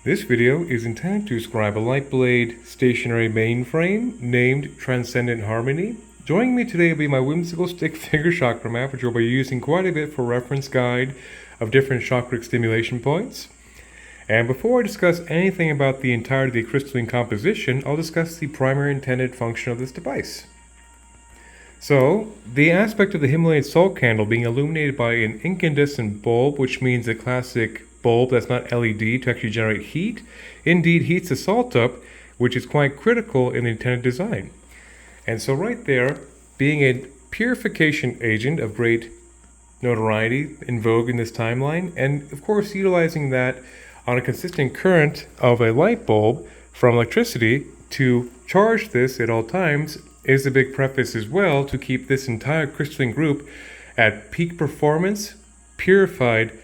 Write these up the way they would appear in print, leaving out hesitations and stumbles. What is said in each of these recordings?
This video is intended to describe a lightblade stationary mainframe named Transcendent Harmony. Joining me today will be my whimsical stick figure chakra map, which we'll be using quite a bit for reference guide of different chakra stimulation points. And before I discuss anything about the entirety of the crystalline composition, I'll discuss the primary intended function of this device. So, the aspect of the Himalayan salt candle being illuminated by an incandescent bulb, which means a classic bulb that's not LED to actually generate heat, indeed heats the salt up, which is quite critical in the intended design. And so right there, being a purification agent of great notoriety in vogue in this timeline, and of course utilizing that on a consistent current of a light bulb from electricity to charge this at all times is a big preface as well to keep this entire crystalline group at peak performance, purified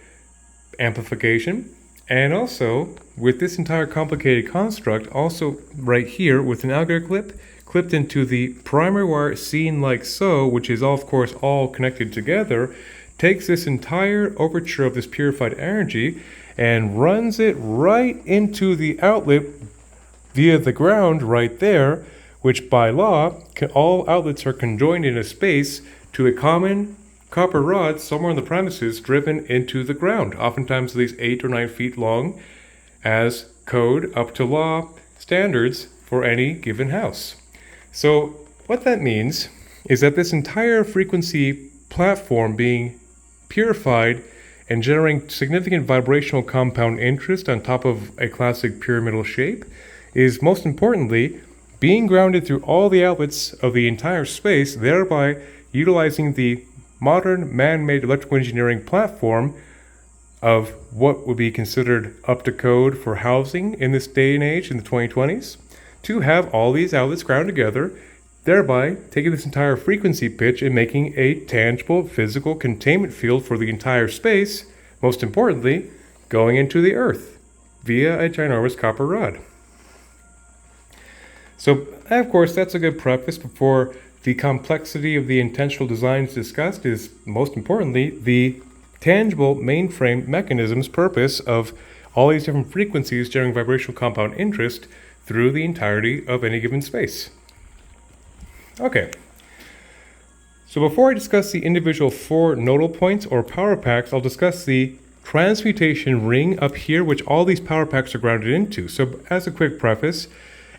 amplification, and also with this entire complicated construct, also right here with an alligator clip clipped into the primary wire seen like so, which is all, of course, all connected together, takes this entire overture of this purified energy and runs it right into the outlet via the ground right there, which by law, all outlets are conjoined in a space to a common copper rod somewhere on the premises driven into the ground, oftentimes at least 8 or 9 feet long, as code up to law standards for any given house. So what that means is that this entire frequency platform being purified and generating significant vibrational compound interest on top of a classic pyramidal shape is most importantly being grounded through all the outlets of the entire space, thereby utilizing the modern man-made electrical engineering platform of what would be considered up to code for housing in this day and age in the 2020s, to have all these outlets ground together, thereby taking this entire frequency pitch and making a tangible physical containment field for the entire space, most importantly, going into the earth via a ginormous copper rod. So, of course, that's a good preface before the complexity of the intentional designs discussed is, most importantly, the tangible mainframe mechanism's purpose of all these different frequencies generating vibrational compound interest through the entirety of any given space. Okay. So before I discuss the individual 4 nodal points or power packs, I'll discuss the transmutation ring up here, which all these power packs are grounded into. So as a quick preface,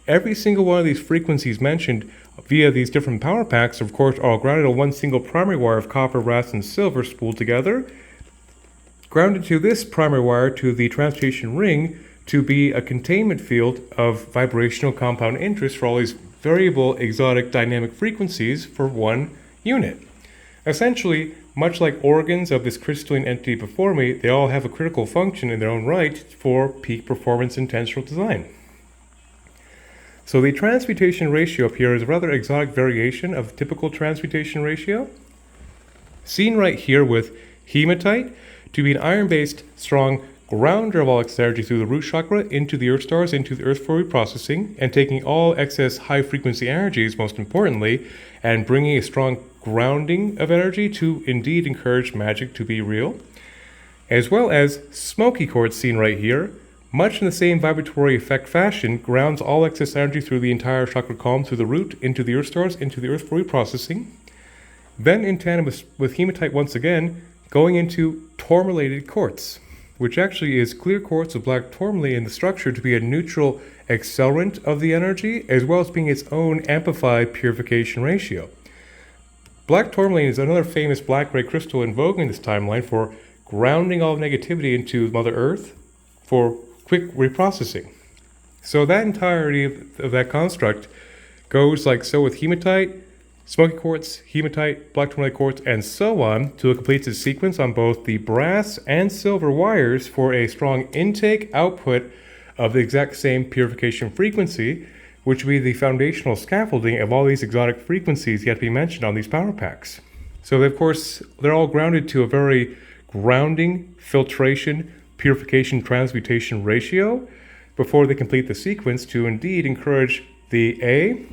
every single one of these frequencies mentioned via these different power packs, of course, are all grounded on one single primary wire of copper, brass, and silver spooled together, grounded to this primary wire to the transmutation ring to be a containment field of vibrational compound interest for all these variable exotic dynamic frequencies for one unit. Essentially, much like organs of this crystalline entity before me, they all have a critical function in their own right for peak performance intentional design. So the transmutation ratio up here is a rather exotic variation of the typical transmutation ratio, seen right here with hematite to be an iron-based strong grounder of all excess energy through the root chakra into the earth stars, into the earth for reprocessing, and taking all excess high-frequency energies, most importantly, and bringing a strong grounding of energy to indeed encourage magic to be real, as well as smoky quartz seen right here, much in the same vibratory effect fashion, grounds all excess energy through the entire chakra column, through the root, into the earth stars, into the earth for reprocessing. Then in tandem with hematite once again, going into tourmalated quartz, which actually is clear quartz with black tourmaline in the structure to be a neutral accelerant of the energy, as well as being its own amplified purification ratio. Black tourmaline is another famous black-gray crystal in vogue in this timeline for grounding all negativity into Mother Earth for quick reprocessing. So that entirety of that construct goes like so with hematite, smoky quartz, hematite, black tourmaline quartz, and so on to complete its sequence on both the brass and silver wires for a strong intake output of the exact same purification frequency, which will be the foundational scaffolding of all these exotic frequencies yet to be mentioned on these power packs. So of course, they're all grounded to a very grounding, filtration, purification transmutation ratio before they complete the sequence to indeed encourage the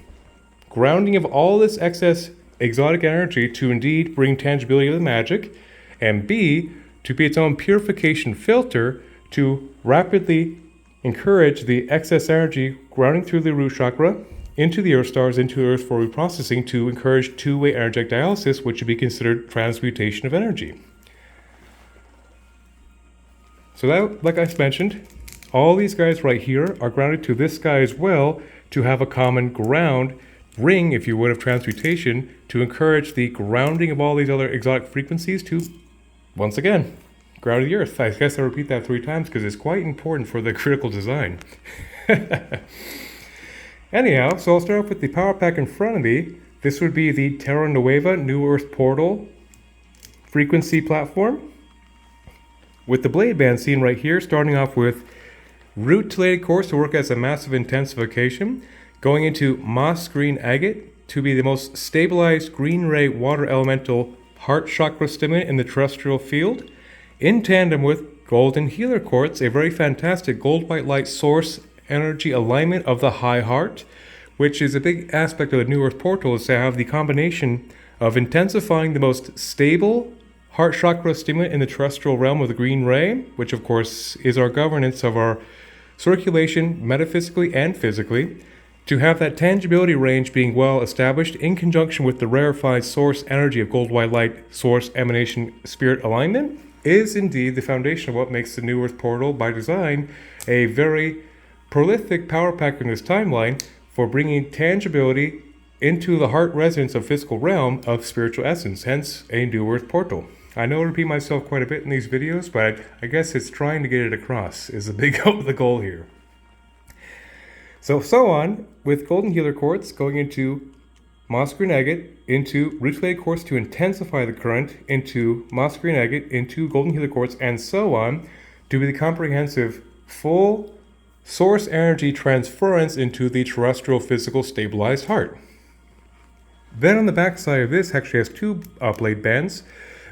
grounding of all this excess exotic energy to indeed bring tangibility to the magic, and B, to be its own purification filter to rapidly encourage the excess energy grounding through the root chakra into the earth stars, into the earth for reprocessing to encourage two-way energetic dialysis, which would be considered transmutation of energy. So that, like I mentioned, all these guys right here are grounded to this guy as well to have a common ground ring, if you would, of transmutation to encourage the grounding of all these other exotic frequencies to, once again, ground the earth. I guess I'll repeat that 3 times because it's quite important for the critical design. Anyhow, so I'll start off with the power pack in front of me. This would be the Terra Nueva New Earth Portal frequency platform, with the blade band seen right here, starting off with root chelated quartz to work as a massive intensification, going into moss green agate to be the most stabilized green ray water elemental heart chakra stimulant in the terrestrial field, in tandem with golden healer quartz, a very fantastic gold white light source energy alignment of the high heart, which is a big aspect of the New Earth Portal, is to have the combination of intensifying the most stable heart chakra stimulant in the terrestrial realm of the green ray, which of course is our governance of our circulation metaphysically and physically, to have that tangibility range being well established in conjunction with the rarefied source energy of gold white light source emanation spirit alignment, is indeed the foundation of what makes the New Earth Portal by design a very prolific power pack in this timeline for bringing tangibility into the heart resonance of physical realm of spiritual essence, hence a New Earth Portal. I know I repeat myself quite a bit in these videos, but I guess it's trying to get it across is the goal here. So on with golden healer quartz going into moss green agate, into root chelated quartz to intensify the current, into moss green agate, into golden healer quartz, and so on to be the comprehensive full source energy transference into the terrestrial physical stabilized heart. Then on the back side of this actually has 2 blade bands,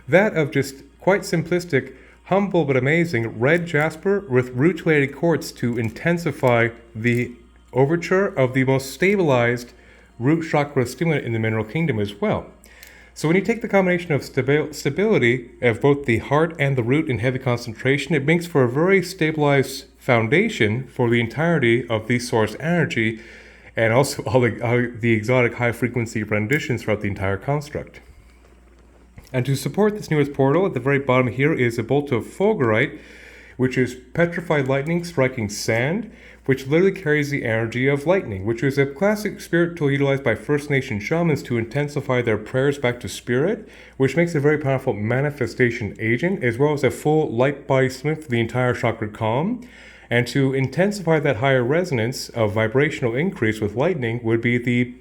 that of just quite simplistic, humble but amazing red jasper with root chelated quartz to intensify the overture of the most stabilized root chakra stimulant in the mineral kingdom as well. So when you take the combination of stability of both the heart and the root in heavy concentration, it makes for a very stabilized foundation for the entirety of the source energy and also all the exotic high frequency renditions throughout the entire construct. And to support this New Earth Portal, at the very bottom here is a bolt of fulgurite, which is petrified lightning striking sand, which literally carries the energy of lightning, which is a classic spirit tool utilized by First Nation shamans to intensify their prayers back to spirit, which makes a very powerful manifestation agent, as well as a full light body stimulant for the entire chakra column. And to intensify that higher resonance of vibrational increase with lightning would be the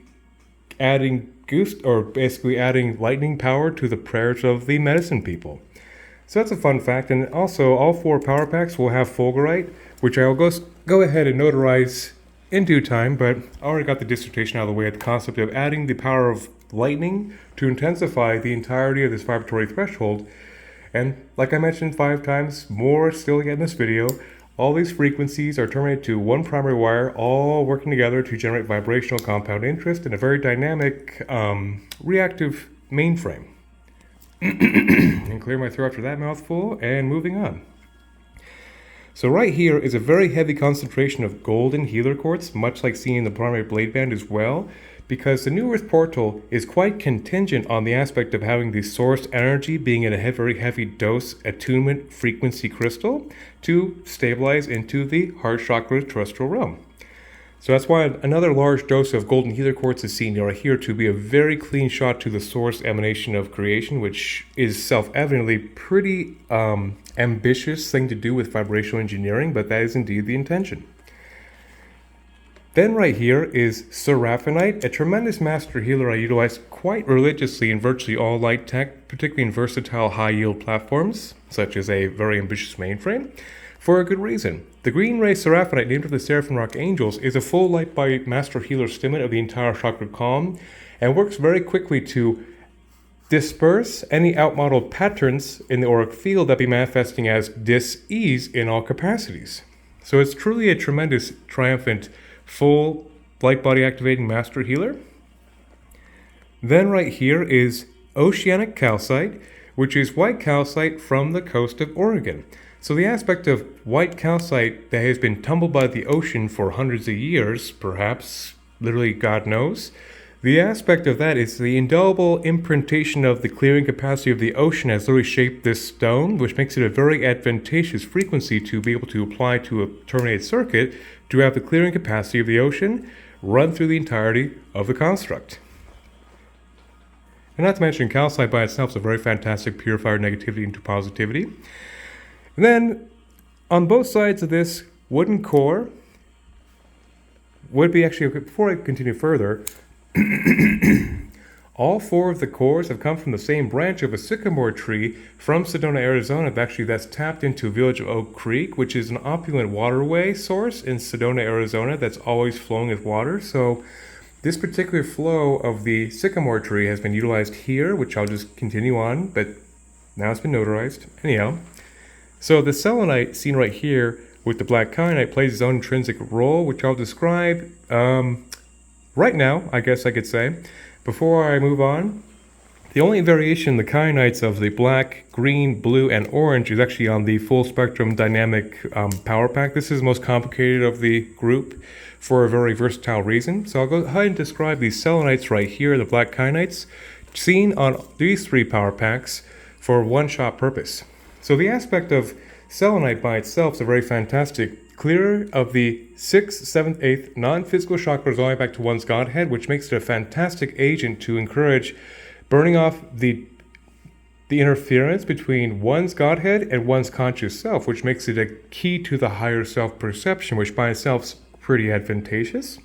adding basically adding lightning power to the prayers of the medicine people. So that's a fun fact. And also all 4 power packs will have fulgurite, which I will go ahead and notarize in due time, but I already got the dissertation out of the way at the concept of adding the power of lightning to intensify the entirety of this vibratory threshold. And like I mentioned 5 times, more still yet in this video, all these frequencies are terminated to 1 primary wire, all working together to generate vibrational compound interest in a very dynamic, reactive mainframe. And clear my throat after that mouthful, and moving on. So right here is a very heavy concentration of golden healer quartz, much like seen in the primary blade band as well, because the New Earth Portal is quite contingent on the aspect of having the source energy being in a very heavy dose attunement frequency crystal to stabilize into the heart chakra terrestrial realm. So that's why another large dose of golden healer quartz is seen right here to be a very clean shot to the source emanation of creation, which is self-evidently pretty ambitious thing to do with vibrational engineering, but that is indeed the intention. Then right here is seraphinite, a tremendous master healer I utilize quite religiously in virtually all light tech, particularly in versatile high-yield platforms, such as a very ambitious mainframe, for a good reason. The green ray seraphinite, named for the Seraphim Rock Angels, is a full light body master healer stimulant of the entire chakra column, and works very quickly to disperse any outmodeled patterns in the auric field that be manifesting as dis-ease in all capacities. So it's truly a tremendous, triumphant, full light body activating master healer. Then right here is oceanic calcite, which is white calcite from the coast of Oregon. So the aspect of white calcite that has been tumbled by the ocean for hundreds of years, perhaps, literally God knows, the aspect of that is the indelible imprintation of the clearing capacity of the ocean has literally shaped this stone, which makes it a very advantageous frequency to be able to apply to a terminated circuit to have the clearing capacity of the ocean run through the entirety of the construct. And not to mention, calcite by itself is a very fantastic purifier of negativity into positivity. And then, on both sides of this wooden core, would be actually, before I continue further, all four of the cores have come from the same branch of a sycamore tree from Sedona, Arizona. Actually, that's tapped into a village of Oak Creek, which is an opulent waterway source in Sedona, Arizona, that's always flowing with water. So this particular flow of the sycamore tree has been utilized here, which I'll just continue on, but now it's been notarized. Anyhow, so the selenite seen right here with the black kyanite plays its own intrinsic role, which I'll describe right now, I guess I could say. Before I move on, the only variation in the kyanites of the black, green, blue, and orange is actually on the full spectrum dynamic power pack. This is the most complicated of the group for a very versatile reason. So I'll go ahead and describe these selenites right here, the black kyanites, seen on these three power packs for one-shot purpose. So the aspect of selenite by itself is a very fantastic clearer of the 6th, 7th, 8th non-physical chakras all the way back to one's Godhead, which makes it a fantastic agent to encourage burning off the interference between one's Godhead and one's conscious self, which makes it a key to the higher self-perception, which by itself is pretty advantageous.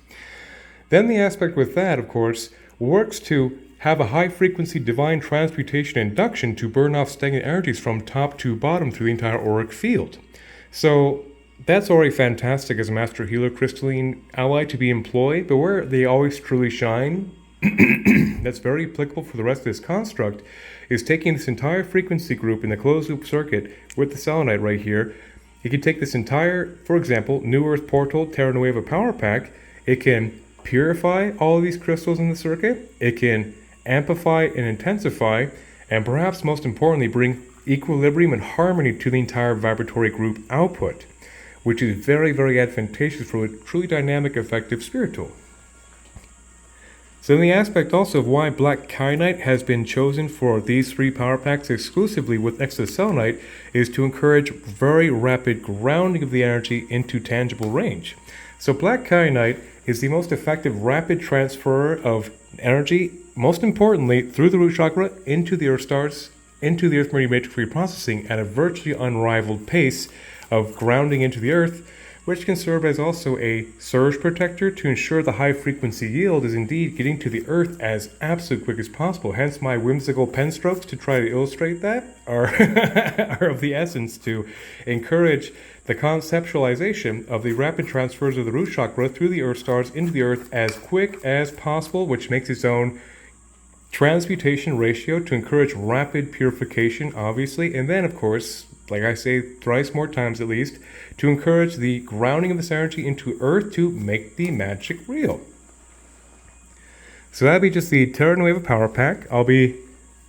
Then the aspect with that, of course, works to have a high-frequency divine transmutation induction to burn off stagnant energies from top to bottom through the entire auric field. So that's already fantastic as a master healer crystalline ally to be employed, but where they always truly shine, that's very applicable for the rest of this construct, is taking this entire frequency group in the closed-loop circuit with the selenite right here. It can take this entire, for example, New Earth Portal Terra Nueva power pack. It can purify all of these crystals in the circuit. It can amplify and intensify, and perhaps most importantly, bring equilibrium and harmony to the entire vibratory group output, which is very, very advantageous for a truly dynamic, effective spirit tool. So in the aspect also of why black kyanite has been chosen for these three power packs exclusively with next to selenite is to encourage very rapid grounding of the energy into tangible range. So black kyanite is the most effective rapid transfer of energy, most importantly through the root chakra into the earth stars, into the earth meridian matrix reprocessing at a virtually unrivaled pace of grounding into the earth, which can serve as also a surge protector to ensure the high frequency yield is indeed getting to the earth as absolutely quick as possible. Hence my whimsical pen strokes to try to illustrate that are of the essence to encourage the conceptualization of the rapid transfers of the root chakra through the earth stars into the earth as quick as possible, which makes its own transmutation ratio to encourage rapid purification, obviously, and then, of course, like I say thrice more times at least, to encourage the grounding of this energy into earth to make the magic real. So that'll be just the Terra Nueva power pack. I'll be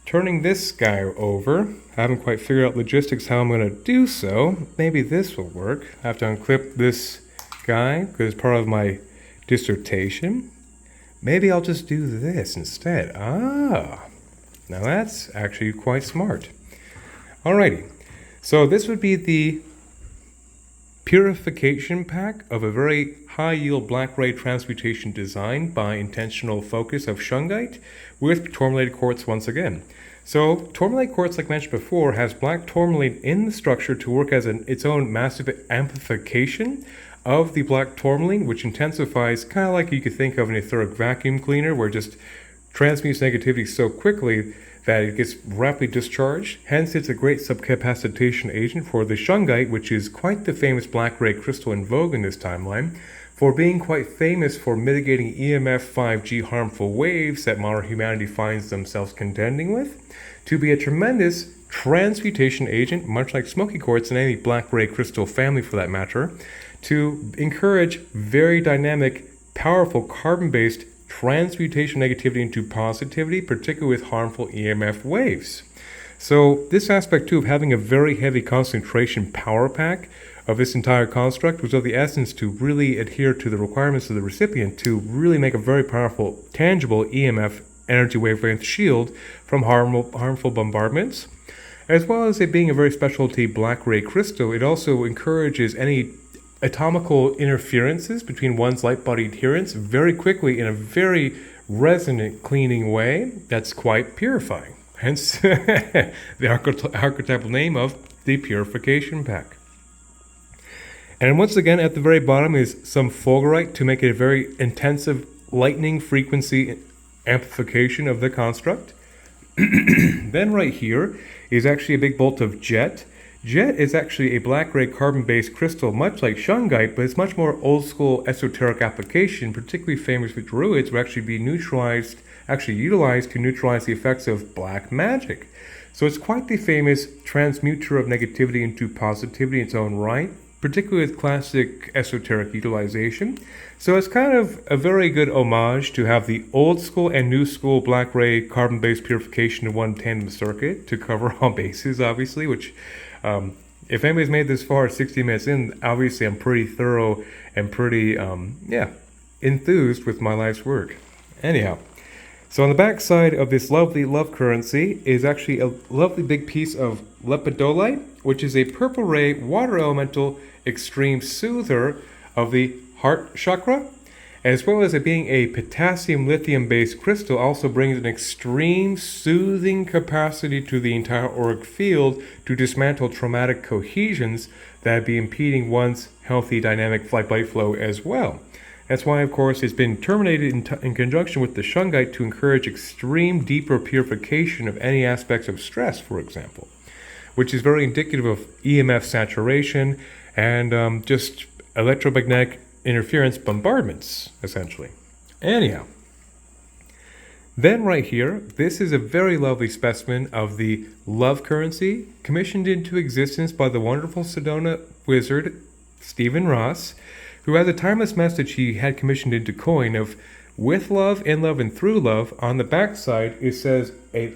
turning this guy over. I haven't quite figured out logistics how I'm going to do so. Maybe this will work. I have to unclip this guy because it's part of my dissertation. Maybe I'll just do this instead. Now that's actually quite smart. Alrighty, so this would be the purification pack of a very high-yield black ray transmutation design by intentional focus of shungite with tourmalated quartz once again. So tourmalated quartz, like mentioned before, has black tourmaline in the structure to work as its own massive amplification of the black tourmaline, which intensifies, kind of like you could think of an etheric vacuum cleaner, where it just transmutes negativity so quickly that it gets rapidly discharged. Hence, it's a great subcapacitation agent for the shungite, which is quite the famous black ray crystal in vogue in this timeline, for being quite famous for mitigating EMF 5G harmful waves that modern humanity finds themselves contending with, to be a tremendous transmutation agent, much like smoky quartz and any black ray crystal family for that matter, to encourage very dynamic, powerful carbon-based transmutation negativity into positivity, particularly with harmful EMF waves. So this aspect too of having a very heavy concentration power pack of this entire construct was of the essence to really adhere to the requirements of the recipient to really make a very powerful, tangible EMF energy wavelength shield from harmful bombardments. As well as it being a very specialty black ray crystal, it also encourages any atomical interferences between one's light body adherents very quickly in a very resonant cleaning way that's quite purifying. Hence the archetypal name of the Purification Pack. And once again, at the very bottom is some fulgurite to make it a very intensive lightning frequency amplification of the construct. Then right here is actually a big bolt of jet. Jet is actually a black ray carbon-based crystal, much like shungite, but it's much more old-school esoteric application, particularly famous with druids, would actually be utilized to neutralize the effects of black magic. So it's quite the famous transmuter of negativity into positivity in its own right, particularly with classic esoteric utilization. So it's kind of a very good homage to have the old school and new school black ray carbon-based purification in one tandem circuit to cover all bases, obviously, which if anybody's made this far 60 minutes in, obviously I'm pretty thorough and pretty, enthused with my life's work. Anyhow, so on the back side of this lovely love currency is actually a lovely big piece of lepidolite, which is a purple ray water elemental extreme soother of the heart chakra, as well as it being a potassium lithium based crystal, also brings an extreme soothing capacity to the entire auric field to dismantle traumatic cohesions that would be impeding one's healthy dynamic flight flow as well. That's why, of course, it's been terminated in conjunction with the shungite to encourage extreme deeper purification of any aspects of stress, for example, which is very indicative of EMF saturation and just electromagnetic interference bombardments, essentially. Anyhow, then right here, this is a very lovely specimen of the love currency commissioned into existence by the wonderful Sedona wizard Stephen Ross, who has a timeless message he had commissioned into coin of with love, in love, and through love. On the backside, it says a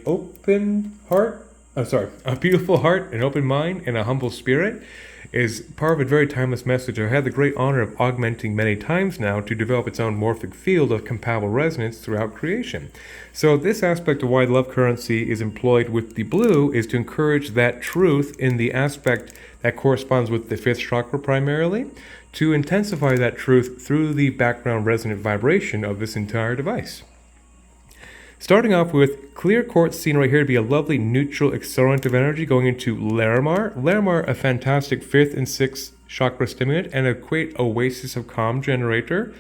beautiful heart, an open mind, and a humble spirit is part of a very timeless message I've had the great honor of augmenting many times now to develop its own morphic field of compatible resonance throughout creation. So this aspect of why love currency is employed with the blue is to encourage that truth in the aspect that corresponds with the fifth chakra primarily, to intensify that truth through the background resonant vibration of this entire device. Starting off with clear quartz, seen right here to be a lovely neutral accelerant of energy going into Larimar. Larimar, a fantastic 5th and 6th chakra stimulant and a great oasis of calm generator,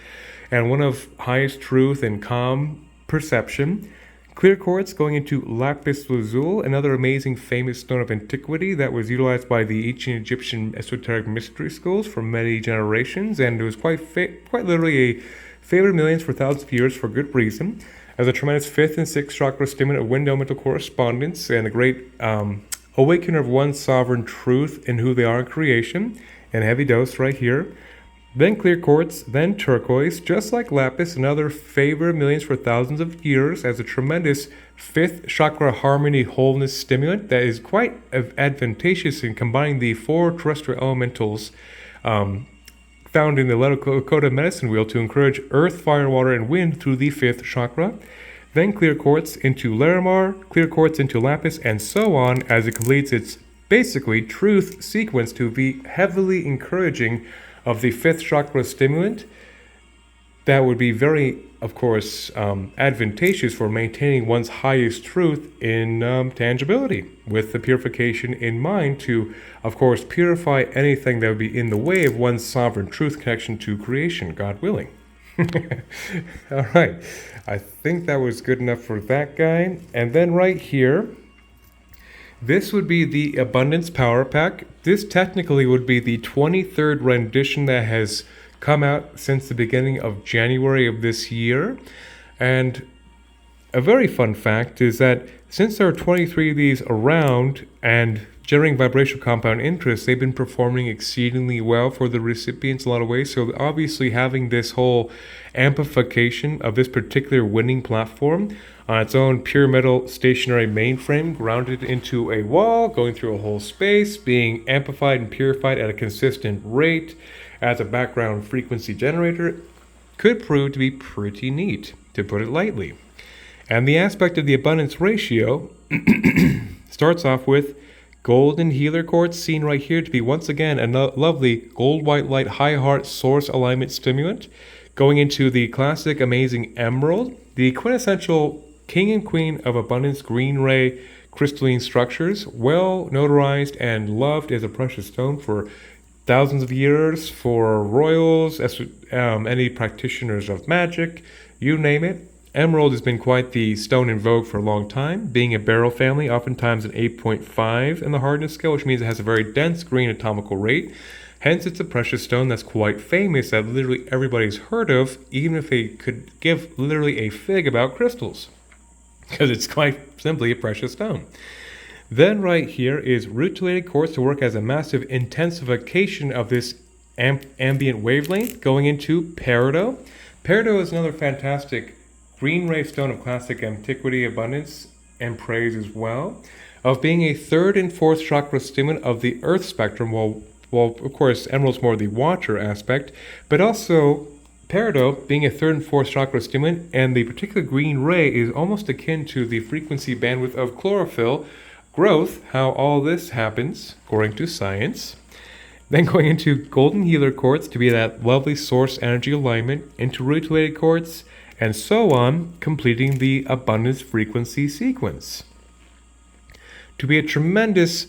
and one of highest truth and calm perception. Clear quartz going into lapis lazuli, another amazing famous stone of antiquity that was utilized by the ancient Egyptian esoteric mystery schools for many generations, and it was quite literally a favorite of millions for thousands of years for good reason. As a tremendous 5th and 6th chakra stimulant of wind elemental correspondence and a great awakener of one's sovereign truth in who they are in creation, and a heavy dose right here. Then clear quartz, then turquoise, just like lapis, another favorite of millions for thousands of years as a tremendous 5th chakra harmony wholeness stimulant that is quite advantageous in combining the 4 terrestrial elementals found in the Lakota medicine wheel to encourage earth, fire, water, and wind through the 5th chakra. Then clear quartz into Larimar, clear quartz into lapis, and so on as it completes its basically truth sequence to be heavily encouraging of the 5th chakra stimulant. That would be very, of course, advantageous for maintaining one's highest truth in tangibility, with the purification in mind to, of course, purify anything that would be in the way of one's sovereign truth connection to creation, God willing. All right, I think that was good enough for that guy. And then right here, this would be the Abundance Power Pack. This technically would be the 23rd rendition that has come out since the beginning of January of this year. And a very fun fact is that since there are 23 of these around, and generating vibrational compound interest, they've been performing exceedingly well for the recipients in a lot of ways. So obviously having this whole amplification of this particular winning platform on its own pure metal stationary mainframe, grounded into a wall, going through a whole space, being amplified and purified at a consistent rate as a background frequency generator, could prove to be pretty neat, to put it lightly. And the aspect of the abundance ratio starts off with golden healer quartz, seen right here to be once again a lovely gold white light high heart source alignment stimulant. Going into the classic amazing emerald, the quintessential king and queen of abundance green ray crystalline structures, well notarized and loved as a precious stone for thousands of years, for royals, any practitioners of magic, you name it. Emerald has been quite the stone in vogue for a long time, being a beryl family, oftentimes an 8.5 in the hardness scale, which means it has a very dense green atomical rate. Hence, it's a precious stone that's quite famous, that literally everybody's heard of, even if they could give literally a fig about crystals, because it's quite simply a precious stone. Then right here is rutilated quartz to work as a massive intensification of this ambient wavelength, going into peridot. Peridot is another fantastic green ray stone of classic antiquity, abundance, and praise as well, of being a third and fourth chakra stimulant of the earth spectrum. Well, of course, emerald's more the watcher aspect, but also peridot being a third and fourth chakra stimulant, and the particular green ray is almost akin to the frequency bandwidth of chlorophyll growth, how all this happens, according to science. Then going into golden healer quartz to be that lovely source energy alignment, into rutilated quartz, and so on, completing the abundance frequency sequence. To be a tremendous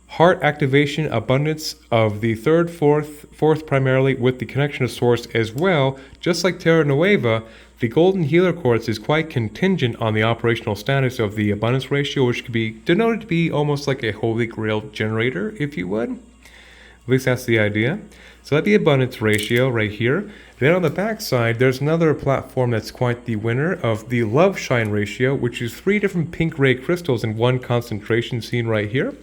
heart activation abundance of the third, fourth primarily, with the connection to source as well, just like Terra Nueva, the golden healer quartz is quite contingent on the operational status of the abundance ratio, which could be denoted to be almost like a holy grail generator, if you would. At least that's the idea. So that'd be abundance ratio right here. Then on the back side, there's another platform that's quite the winner of the love shine ratio, which is 3 different pink ray crystals in one concentration, seen right here.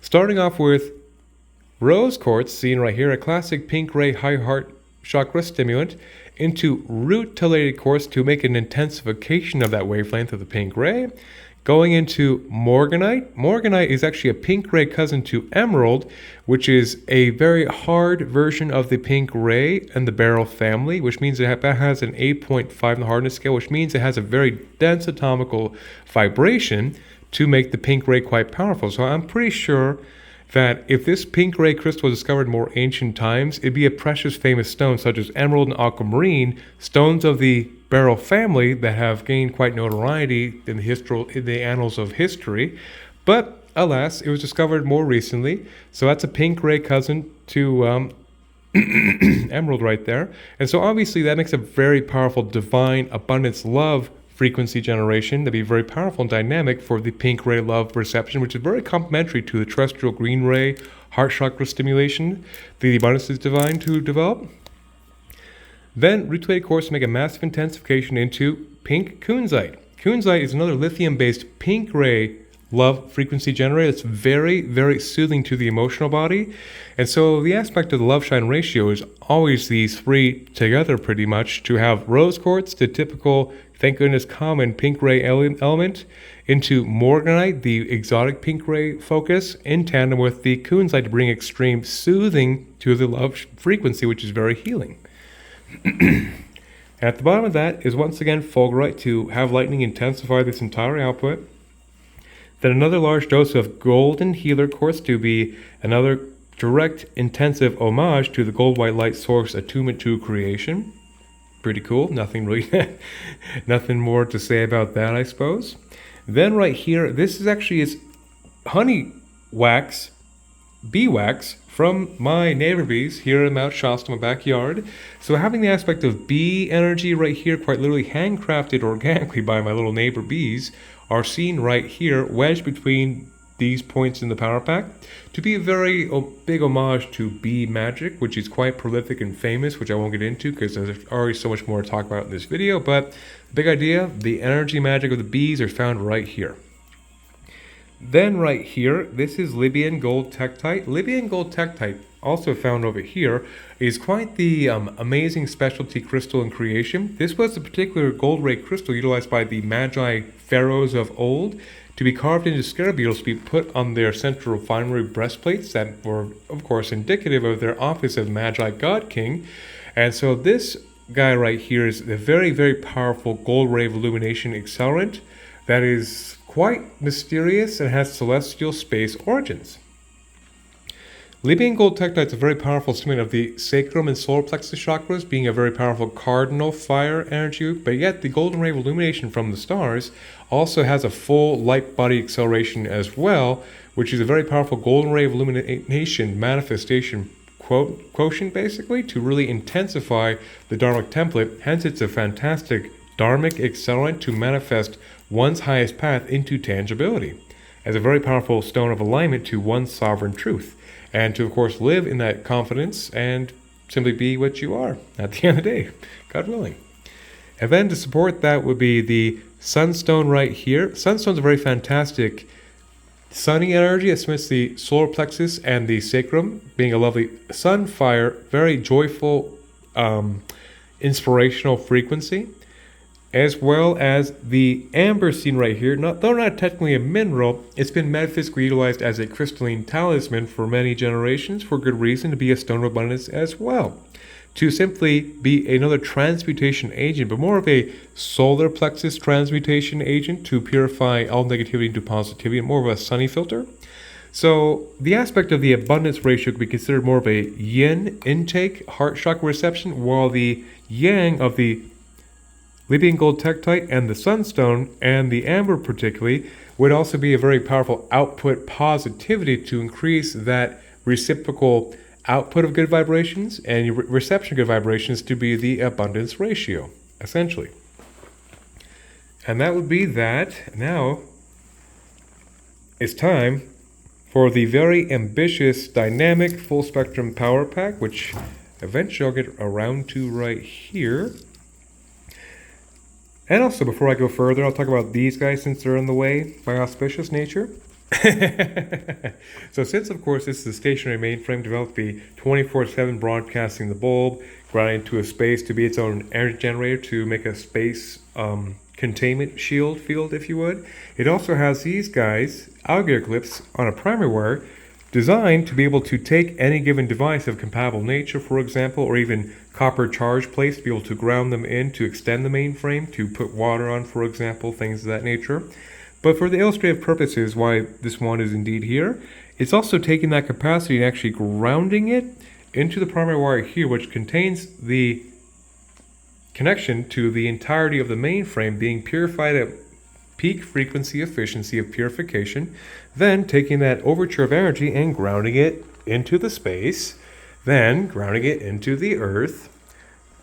Starting off with rose quartz, seen right here, a classic pink ray high heart chakra stimulant, into rutilated quartz to make an intensification of that wavelength of the pink ray. Going into morganite. Morganite is actually a pink ray cousin to emerald, which is a very hard version of the pink ray and the beryl family, which means it has an 8.5 in the hardness scale, which means it has a very dense atomical vibration to make the pink ray quite powerful. So I'm pretty sure that if this pink ray crystal was discovered in more ancient times, it'd be a precious famous stone such as emerald and aquamarine, stones of the beryl family that have gained quite notoriety in the annals of history. But alas, it was discovered more recently, so that's a pink ray cousin to emerald right there. And so obviously that makes a very powerful divine abundance love frequency generation to be very powerful and dynamic for the pink ray love perception, which is very complementary to the terrestrial green ray heart chakra stimulation the abundance is divine to develop. Then rutilated quartz to make a massive intensification into pink kunzite. Kunzite is another lithium-based pink ray love frequency generator. It's very, very soothing to the emotional body. And so the aspect of the love shine ratio is always these 3 together pretty much, to have rose quartz, the typical, thank goodness, common pink ray element, into morganite, the exotic pink ray focus, in tandem with the kunzite to bring extreme soothing to the love frequency, which is very healing. At the bottom of that is once again fulgurite to have lightning intensify this entire output. Then another large dose of golden healer quartz to be another direct intensive homage to the gold white light source attunement to creation. Pretty cool. Nothing more to say about that, I suppose. Then right here, this is actually honey wax, bee wax, from my neighbor bees here in Mount Shasta, my backyard. So having the aspect of bee energy right here, quite literally handcrafted organically by my little neighbor bees, are seen right here, wedged between these points in the power pack, to be a very big homage to bee magic, which is quite prolific and famous, which I won't get into because there's already so much more to talk about in this video. But the big idea, the energy magic of the bees are found right here. Then right here, this is Libyan gold tektite. Libyan gold tektite, also found over here, is quite the amazing specialty crystal in creation. This was a particular gold ray crystal utilized by the Magi pharaohs of old to be carved into scarab beetles to be put on their central refinery breastplates that were, of course, indicative of their office of Magi God King. And so this guy right here is a very, very powerful gold ray of illumination accelerant that is quite mysterious and has celestial space origins. Libyan gold tektite is a very powerful stimulant of the sacrum and solar plexus chakras, being a very powerful cardinal fire energy, but yet the golden ray of illumination from the stars also has a full light body acceleration as well, which is a very powerful golden ray of illumination manifestation quotient, basically, to really intensify the Dharmic template. Hence, it's a fantastic Dharmic accelerant to manifest one's highest path into tangibility, as a very powerful stone of alignment to one's sovereign truth, and to, of course, live in that confidence and simply be what you are at the end of the day, God willing. And then to support that would be the sunstone right here. Sunstone's a very fantastic sunny energy that submits the solar plexus and the sacrum, being a lovely sunfire, very joyful, inspirational frequency, as well as the amber seen right here. Though not technically a mineral, it's been metaphysically utilized as a crystalline talisman for many generations, for good reason, to be a stone of abundance as well, to simply be another transmutation agent, but more of a solar plexus transmutation agent to purify all negativity into positivity, and more of a sunny filter. So the aspect of the abundance ratio could be considered more of a yin intake, heart chakra reception, while the yang of the Libyan gold tektite and the sunstone and the amber particularly would also be a very powerful output positivity to increase that reciprocal output of good vibrations and your reception of good vibrations to be the abundance ratio, essentially. And that would be that. Now it's time for the very ambitious, dynamic, full spectrum power pack, which eventually I'll get around to right here. And also, before I go further, I'll talk about these guys since they're in the way by auspicious nature. So since, of course, this is a stationary mainframe, developed the 24/7 broadcasting the bulb, grounding into a space to be its own energy generator to make a space containment shield field, if you would. It also has these guys, alligator clips, on a primary wire, designed to be able to take any given device of compatible nature, for example, or even copper charge plates, to be able to ground them in to extend the mainframe, to put water on, for example, things of that nature. But for the illustrative purposes, why this one is indeed here, it's also taking that capacity and actually grounding it into the primary wire here, which contains the connection to the entirety of the mainframe being purified at peak frequency efficiency of purification, then taking that overture of energy and grounding it into the space, then grounding it into the earth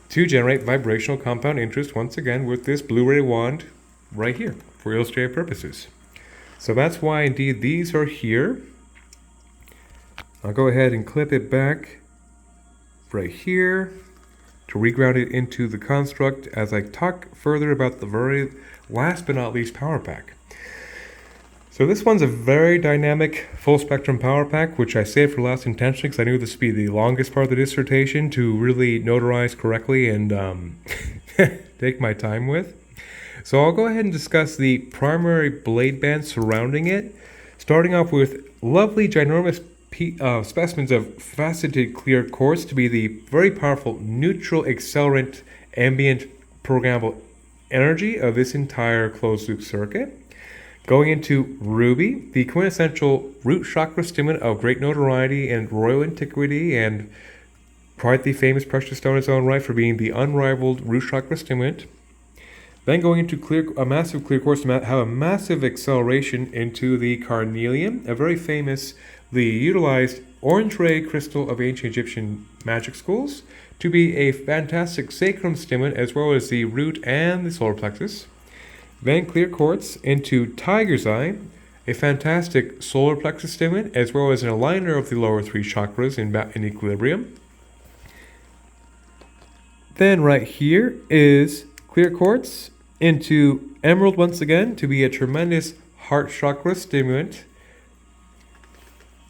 to generate vibrational compound interest, once again with this Blu-ray wand right here for illustrative purposes. So that's why indeed these are here. I'll go ahead and clip it back right here to reground it into the construct as I talk further about the very last but not least power pack. So this one's a very dynamic full spectrum power pack, which I saved for last intentionally because I knew this would be the longest part of the dissertation to really notarize correctly and take my time with. So I'll go ahead and discuss the primary blade band surrounding it, starting off with lovely ginormous specimens of faceted clear quartz to be the very powerful neutral accelerant ambient programmable energy of this entire closed loop circuit. Going into ruby, the quintessential root chakra stimulant of great notoriety and royal antiquity, and quite the famous precious stone in its own right for being the unrivaled root chakra stimulant. Then going into a massive clear quartz to have a massive acceleration into the carnelian, a very famously utilized orange ray crystal of ancient Egyptian magic schools, to be a fantastic sacrum stimulant as well as the root and the solar plexus. Then clear quartz into tiger's eye, a fantastic solar plexus stimulant as well as an aligner of the lower three chakras in equilibrium. Then right here is clear quartz into emerald once again to be a tremendous heart chakra stimulant.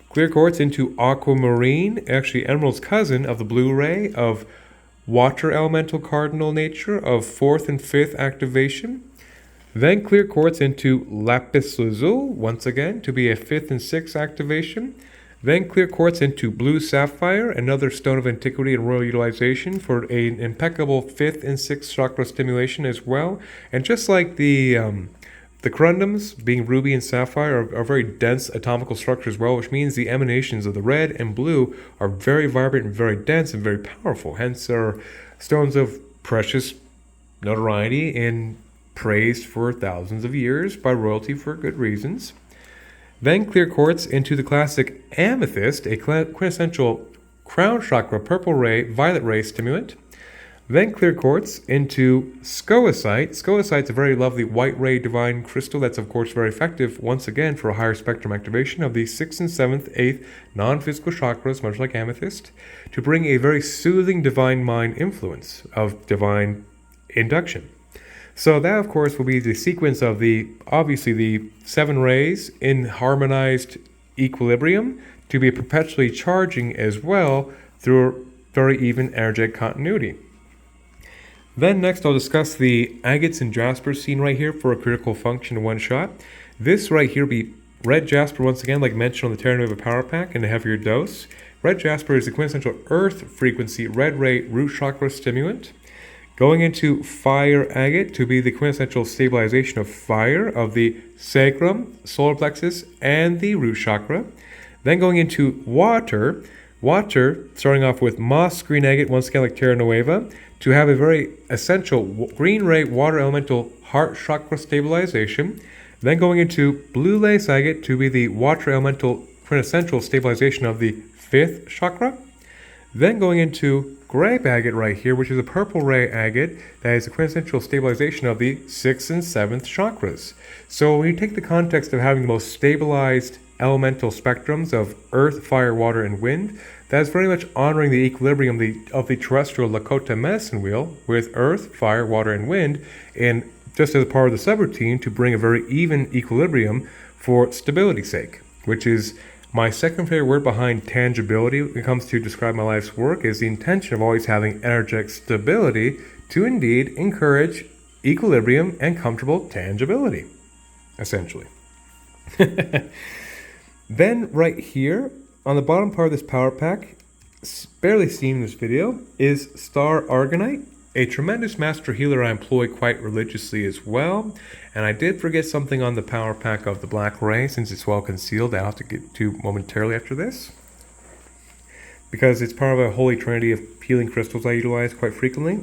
Clear quartz into aquamarine, actually emerald's cousin of the blue ray, of water elemental cardinal nature, of 4th and 5th activation. Then clear quartz into lapis lazuli, once again, to be a 5th and 6th activation. Then clear quartz into blue sapphire, another stone of antiquity and royal utilization for an impeccable 5th and 6th chakra stimulation as well. And just like the corundums, being ruby and sapphire, are very dense atomical structures as well, which means the emanations of the red and blue are very vibrant and very dense and very powerful. Hence are stones of precious notoriety and praised for thousands of years by royalty for good reasons. Then clear quartz into the classic amethyst, a quintessential crown chakra purple ray, violet ray stimulant. Then clear quartz into scolecite. Scolecite is a very lovely white ray divine crystal that's of course very effective once again for a higher spectrum activation of the 6th and 7th, 8th non-physical chakras, much like amethyst, to bring a very soothing divine mind influence of divine induction. So that, of course, will be the sequence of obviously the 7 rays in harmonized equilibrium to be perpetually charging as well through very even energetic continuity. Then next I'll discuss the agates and jaspers seen right here for a critical function in one shot. This right here will be red jasper once again, like mentioned on the Terra Nova Power Pack in a heavier dose. Red jasper is the quintessential earth frequency red ray root chakra stimulant. Going into fire agate to be the quintessential stabilization of fire of the sacrum, solar plexus, and the root chakra. Then going into water, starting off with moss green agate, once again like Terra Nueva, to have a very essential green ray water elemental heart chakra stabilization. Then going into blue lace agate to be the water elemental quintessential stabilization of the 5th chakra. Then going into grape agate right here, which is a purple ray agate that is a quintessential stabilization of the 6th and 7th chakras. So when you take the context of having the most stabilized elemental spectrums of earth, fire, water, and wind, that is very much honoring the equilibrium of the terrestrial Lakota medicine wheel with earth, fire, water, and wind, and just as a part of the subroutine to bring a very even equilibrium for stability's sake, which is my second favorite word behind tangibility when it comes to describe my life's work, is the intention of always having energetic stability to indeed encourage equilibrium and comfortable tangibility, essentially. Then right here, on the bottom part of this power pack, barely seen in this video, is Star Argonite, a tremendous master healer I employ quite religiously as well. And I did forget something on the power pack of the Black Ray, since it's well concealed. I'll have to get to momentarily after this, because it's part of a holy trinity of healing crystals I utilize quite frequently.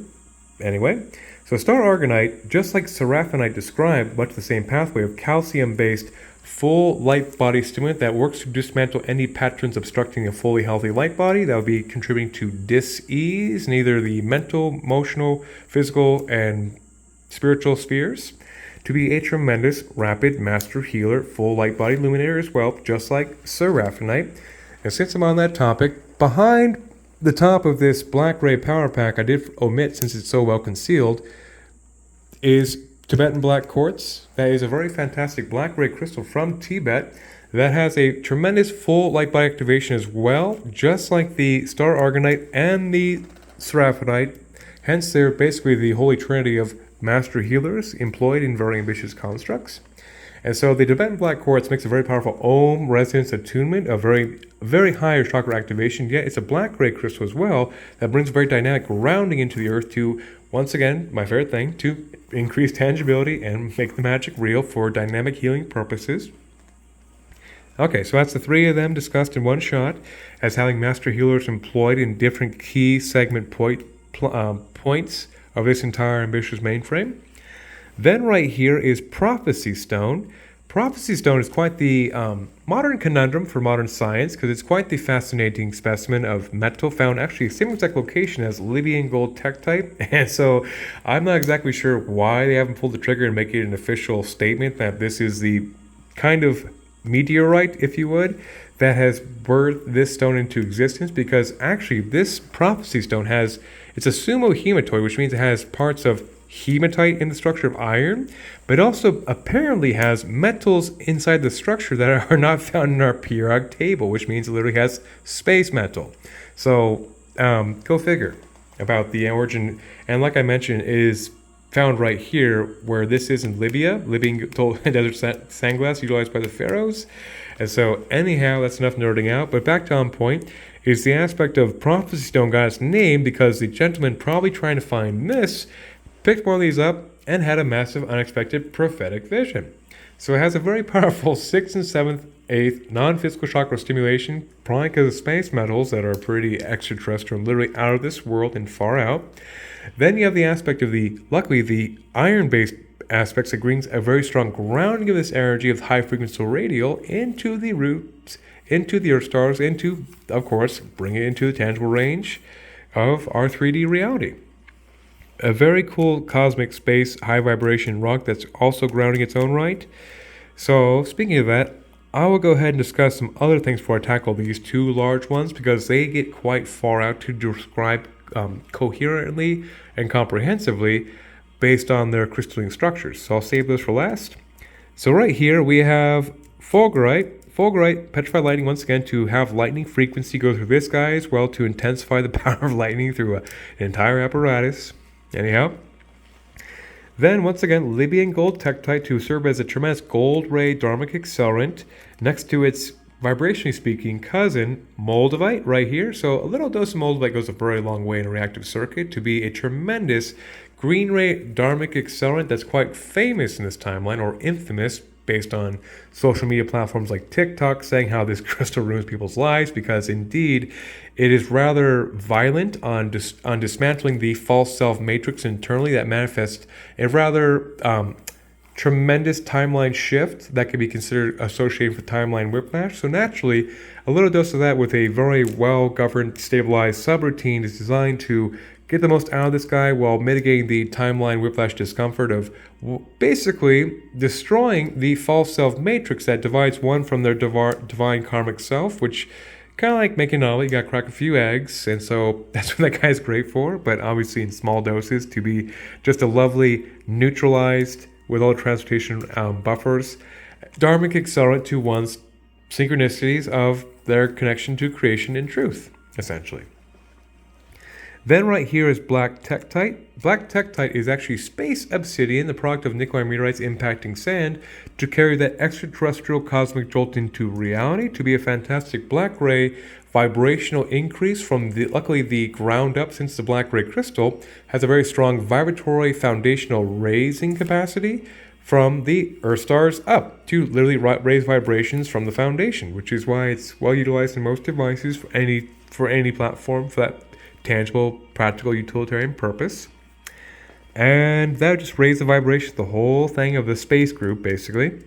Anyway, so Star Argonite, just like Seraphinite described, much the same pathway of calcium-based full light body stimulant that works to dismantle any patterns obstructing a fully healthy light body that would be contributing to dis-ease in either the mental, emotional, physical, and spiritual spheres, to be a tremendous rapid master healer, full light body illuminator as well, just like Seraphinite. And since I'm on that topic, behind the top of this Black Ray power pack, I did omit, since it's so well concealed, is Tibetan black quartz. That is a very fantastic black ray crystal from Tibet that has a tremendous full light body activation as well, just like the Star Argonite and the Seraphinite. Hence, they're basically the holy trinity of master healers employed in very ambitious constructs. And so the Tibetan black quartz makes a very powerful Om resonance attunement, a very high chakra activation, yet it's a black ray crystal as well that brings very dynamic grounding into the earth to, once again, my favorite thing, to increase tangibility and make the magic real for dynamic healing purposes. Okay, so that's the three of them discussed in one shot as having master healers employed in different key segment points of this entire ambitious mainframe. Then right here is Prophecy Stone. Prophecy Stone is quite the modern conundrum for modern science, because it's quite the fascinating specimen of metal found actually same exact location as Libyan gold tektite. And so I'm not exactly sure why they haven't pulled the trigger and make it an official statement that this is the kind of meteorite, if you would, that has birthed this stone into existence, because actually this Prophecy Stone it's a sumo hematoid, which means it has parts of hematite in the structure of iron, but also apparently has metals inside the structure that are not found in our periodic table, which means it literally has space metal. So go figure about the origin. And like I mentioned, it is found right here, where this is in Libyan gold desert sandglass utilized by the pharaohs. And so anyhow, that's enough nerding out. But back to on point is the aspect of prophecy stone got its name because the gentleman probably trying to find this picked one of these up and had a massive unexpected prophetic vision. So it has a very powerful 6th and 7th, 8th non-physical chakra stimulation, probably because of space metals that are pretty extraterrestrial, literally out of this world and far out. Then you have the aspect of luckily the iron-based aspects that brings a very strong grounding of this energy of high frequency radial into the roots, into the Earth stars, into, of course, bring it into the tangible range of our 3D reality. A very cool cosmic space high vibration rock that's also grounding its own right. So speaking of that, I will go ahead and discuss some other things before I tackle these two large ones because they get quite far out to describe coherently and comprehensively based on their crystalline structures. So I'll save those for last. So right here we have fulgurite. Fulgurite, petrified lightning once again to have lightning frequency go through this guy as well to intensify the power of lightning through an entire apparatus. Anyhow. Then once again, Libyan gold tektite to serve as a tremendous gold ray dharmic accelerant next to its vibrationally speaking cousin, moldavite, right here. So a little dose of moldavite goes a very long way in a reactive circuit to be a tremendous green ray dharmic accelerant that's quite famous in this timeline, or infamous, based on social media platforms like TikTok, saying how this crystal ruins people's lives because indeed it is rather violent on dismantling the false self matrix internally that manifests a rather tremendous timeline shift that can be considered associated with timeline whiplash. So naturally, a little dose of that with a very well-governed, stabilized subroutine is designed to get the most out of this guy while mitigating the timeline whiplash discomfort of basically destroying the false self matrix that divides one from their divine karmic self, which kind of like making an omelet, you gotta crack a few eggs, and so that's what that guy's great for, but obviously in small doses to be just a lovely neutralized with all the transportation buffers, dharmic accelerant to one's synchronicities of their connection to creation and truth, essentially. Then right here is black tektite. Black tektite is actually space obsidian, the product of nickel meteorites impacting sand, to carry that extraterrestrial cosmic jolt into reality, to be a fantastic black ray vibrational increase from luckily the ground up, since the black ray crystal has a very strong vibratory foundational raising capacity from the Earth stars up to literally raise vibrations from the foundation, which is why it's well utilized in most devices for any platform for that tangible, practical, utilitarian purpose. And that would just raise the vibration, the whole thing of the space group, basically.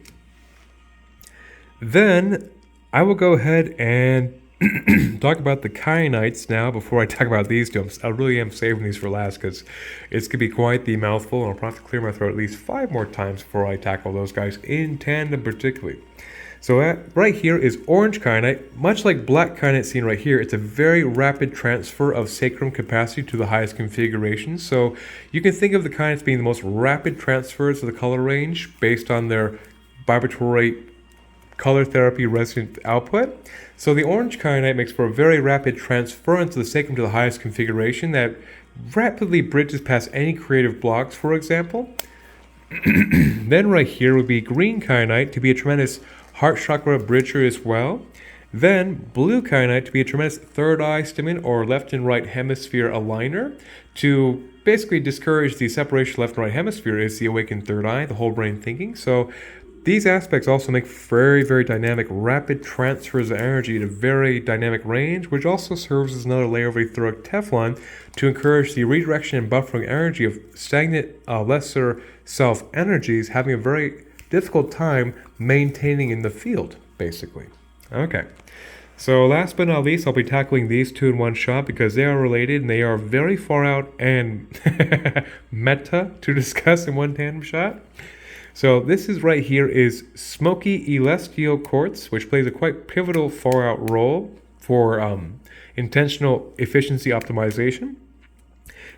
Then I will go ahead and talk about the kyanites now before I talk about these two. I really am saving these for last because it's going to be quite the mouthful, and I'll probably have to clear my throat at least 5 more times before I tackle those guys in tandem particularly. So right here is orange kyanite. Much like black kyanite seen right here, it's a very rapid transfer of sacrum capacity to the highest configuration. So you can think of the kyanites being the most rapid transfers of the color range based on their vibratory color therapy resonant output. So the orange kyanite makes for a very rapid transference of the sacrum to the highest configuration that rapidly bridges past any creative blocks, for example. Then right here would be green kyanite to be a tremendous heart chakra bridger as well. Then blue kyanite to be a tremendous third eye stimulant or left and right hemisphere aligner to basically discourage the separation left and right hemisphere is the awakened third eye, the whole brain thinking. So these aspects also make very, very dynamic, rapid transfers of energy at a very dynamic range, which also serves as another layer of etheric Teflon to encourage the redirection and buffering energy of stagnant, lesser self energies, having a very difficult time maintaining in the field, basically. Okay. So last but not least, I'll be tackling these two in one shot because they are related and they are very far out and meta to discuss in one tandem shot. So this is right here is smoky celestial quartz, which plays a quite pivotal far out role for intentional efficiency optimization.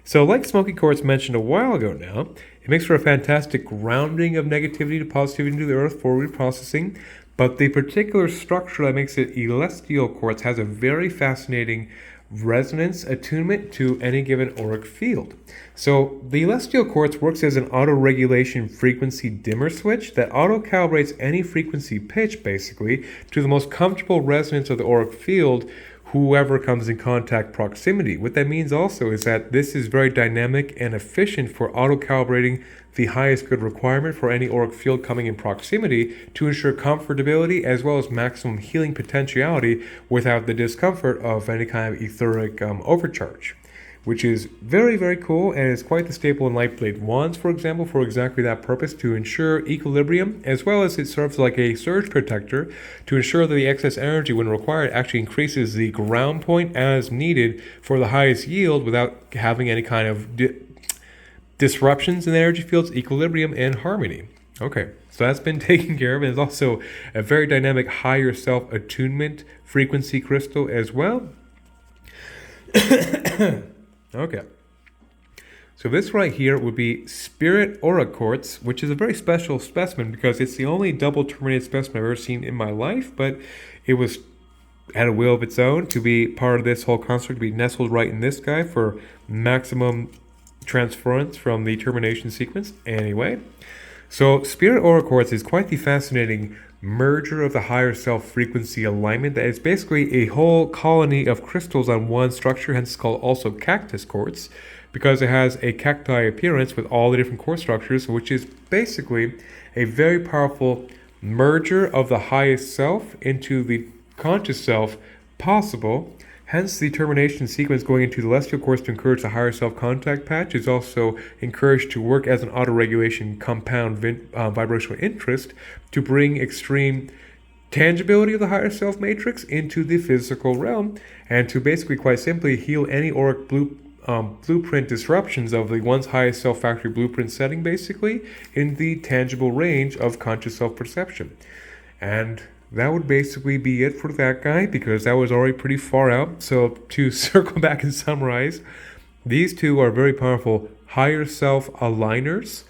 So, like smoky quartz mentioned a while ago now, it makes for a fantastic grounding of negativity to positivity into the earth for reprocessing. But the particular structure that makes it celestial quartz has a very fascinating resonance attunement to any given auric field. So the celestial quartz works as an auto-regulation frequency dimmer switch that auto-calibrates any frequency pitch basically to the most comfortable resonance of the auric field whoever comes in contact proximity. What that means also is that this is very dynamic and efficient for auto-calibrating the highest good requirement for any auric field coming in proximity to ensure comfortability as well as maximum healing potentiality without the discomfort of any kind of etheric overcharge, which is very, very cool and is quite the staple in lightblade wands, for example, for exactly that purpose, to ensure equilibrium, as well as it serves like a surge protector to ensure that the excess energy, when required, actually increases the ground point as needed for the highest yield without having any kind of disruptions in the energy fields, equilibrium, and harmony. Okay, so that's been taken care of, and it's also a very dynamic higher self attunement frequency crystal as well. Okay, so this right here would be Spirit Aura Quartz, which is a very special specimen because it's the only double terminated specimen I've ever seen in my life, but it was had a will of its own to be part of this whole construct, to be nestled right in this guy for maximum transference from the termination sequence. Anyway, so Spirit Aura Quartz is quite the fascinating merger of the higher self frequency alignment that is basically a whole colony of crystals on one structure, hence it's called also cactus quartz, because it has a cacti appearance with all the different core structures, which is basically a very powerful merger of the highest self into the conscious self possible. Hence, the termination sequence going into the celestial quartz to encourage the higher self-contact patch is also encouraged to work as an auto-regulation compound vibrational interest to bring extreme tangibility of the higher self matrix into the physical realm, and to basically, quite simply, heal any auric blueprint disruptions of the one's highest self factory blueprint setting, basically, in the tangible range of conscious self-perception. And that would basically be it for that guy, because that was already pretty far out. So to circle back and summarize, these two are very powerful higher self aligners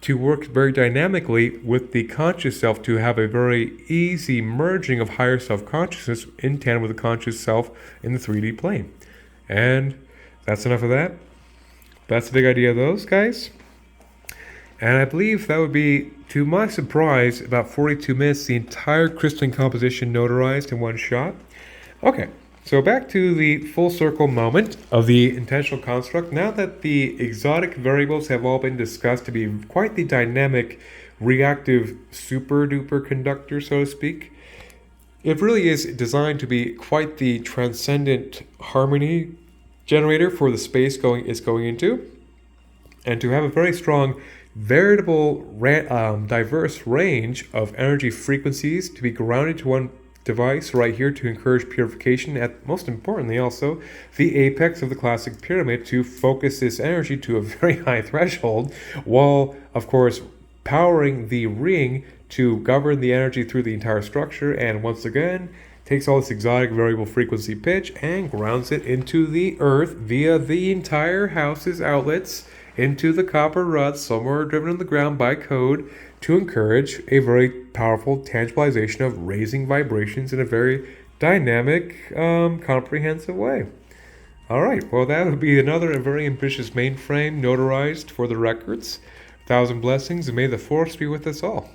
to work very dynamically with the conscious self to have a very easy merging of higher self consciousness in tandem with the conscious self in the 3D plane. And that's enough of that. That's the big idea of those guys. And I believe that would be, to my surprise, about 42 minutes, the entire crystalline composition notarized in one shot. Okay, so back to the full circle moment of the intentional construct. Now that the exotic variables have all been discussed to be quite the dynamic, reactive, super duper conductor, so to speak, it really is designed to be quite the transcendent harmony generator for the space it's going into, and to have a very strong veritable diverse range of energy frequencies to be grounded to one device right here to encourage purification, at most importantly also the apex of the classic pyramid to focus this energy to a very high threshold, while of course powering the ring to govern the energy through the entire structure, and once again takes all this exotic variable frequency pitch and grounds it into the earth via the entire house's outlets into the copper rods somewhere driven in the ground by code to encourage a very powerful tangibilization of raising vibrations in a very dynamic, comprehensive way. All right, well, that would be another very ambitious mainframe notarized for the records. 1,000 blessings, and may the force be with us all.